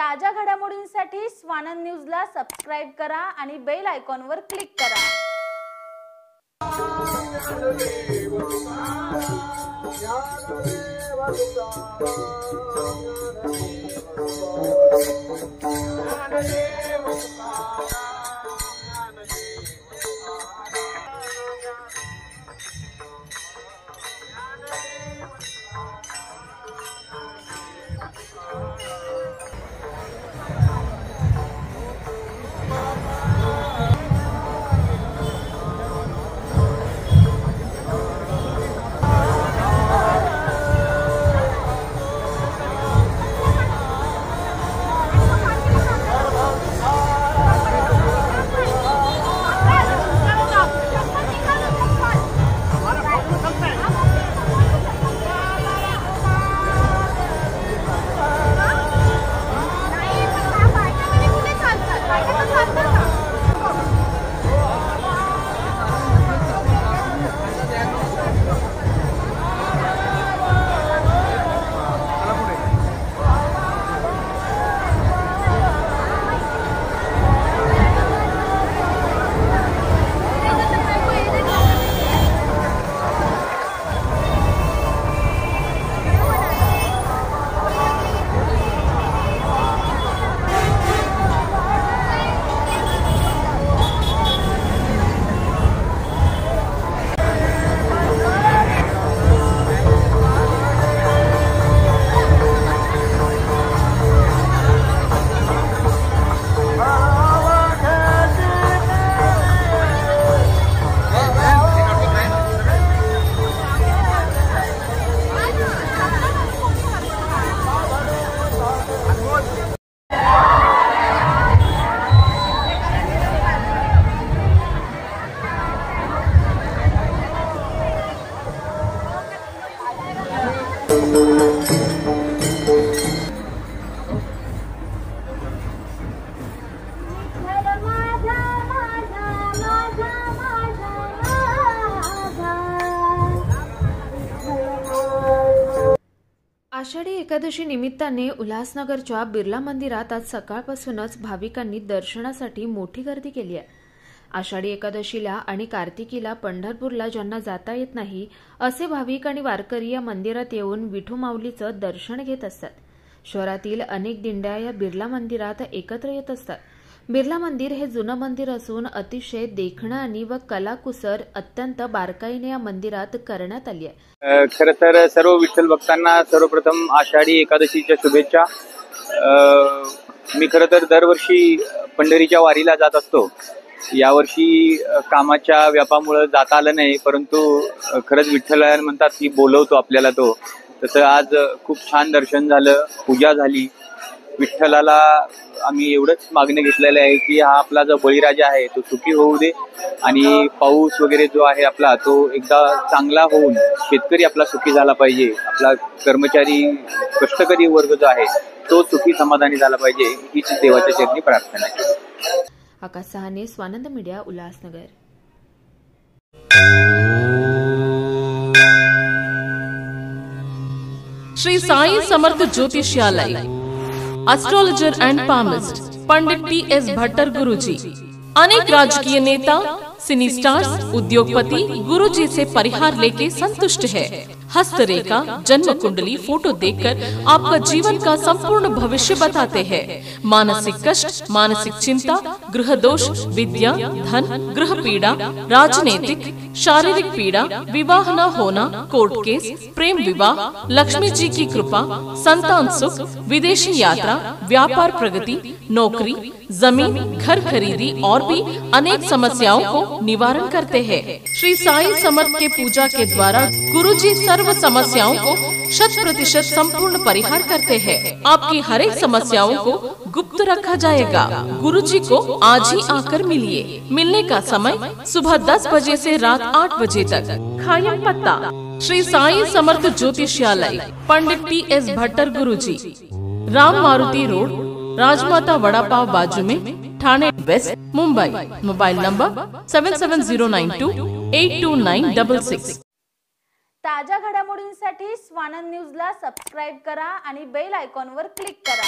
ताज्या घडामोडींसाठी स्वानंद न्यूजला सबस्क्राइब करा आणि बेल आयकॉनवर क्लिक करा। आषाढी एकादशी निमित्ताने उल्हासनगरच्या बिर्ला मंदिरात आज सकाळपासूनच भाविकांनी दर्शनासाठी मोठी गर्दी केली आहे। आषाढी एकादशीला आणि कार्तिकीला पंढरपूरला ज्यांना जाता येत नाही असे भाविक आणि वारकरी या मंदिरात येऊन विठू माऊलीचं दर्शन घेत असतात। शहरातील अनेक दिंड्या या बिर्ला मंदिरात एकत्र येत असतात। बिर्ला मंदिर हे जुनं मंदिर असून अतिशय देखणं आणि व कलाकुसर अत्यंत बारकाईने या मंदिरात करण्यात आली आहे। खरं तर सर्व विठ्ठल भक्तांना सर्वप्रथम आषाढी एकादशीच्या शुभेच्छा। मी खरं तर दरवर्षी पंढरीच्या वारीला जात असतो। यावर्षी कामाच्या व्यापामुळे जाता आलं नाही, परंतु खरंच विठ्ठल म्हणतात की बोलवतो आपल्याला तो, तसं आज खूप छान दर्शन झालं, पूजा झाली। विठ्ठलाला आम्ही एवढंच मागणी घेतलेलं आहे की हा आपला जो बळीराजा आहे तो सुखी होऊ दे आणि पाऊस वगैरे जो आहे आपला तो एकदा चांगला होऊन शेतकरी आपला सुखी झाला पाहिजे, आपला कर्मचारी कष्टकरी वर्ग जो आहे तो सुखी समाधानी झाला पाहिजे, हीच देवाच्या चरणी प्रार्थना आहे। Akash Sahane, Swanand media, Ulhasnagar. Shri Sai Samarth Jyotishalaya, astrologer and palmist Pandit T S. Bhattar Guruji. अनेक राजकीय नेता, सिनी स्टार्स, उद्योगपति गुरुजी से परिहार लेके संतुष्ट है। हस्तरेखा, जन्म कुंडली, फोटो देखकर आपका जीवन का संपूर्ण भविष्य बताते हैं। मानसिक कष्ट, मानसिक चिंता, गृह दोष, विद्या, धन, गृह पीड़ा, राजनीतिक, शारीरिक पीड़ा, विवाह न होना, कोर्ट केस, प्रेम विवाह, लक्ष्मी जी की कृपा, संतान सुख, विदेशी यात्रा, व्यापार प्रगति, नौकरी, जमीन, घर खरीदी और भी अनेक समस्याओं को निवारण करते हैं। श्री साई समर्थ के पूजा के द्वारा गुरुजी सर्व समस्याओं को 100% संपूर्ण परिहार करते हैं। आपकी हर एक समस्याओं को गुप्त रखा जाएगा। गुरुजी को आज ही आकर मिलिए। मिलने का समय सुबह 10 बजे से रात 8 बजे तक। खायम पत्ता श्री साई समर्थ ज्योतिषालय, पंडित टी.एस. भट्टर गुरुजी, राम मारुति रोड, राजमाता वड़ा पाव बाजू में, Thane west, Mumbai. Mobile number 7709282966। ताज्या घडामोडींसाठी स्वानंद न्यूजला सबस्क्राइब करा आणि बेल आयकॉनवर क्लिक करा।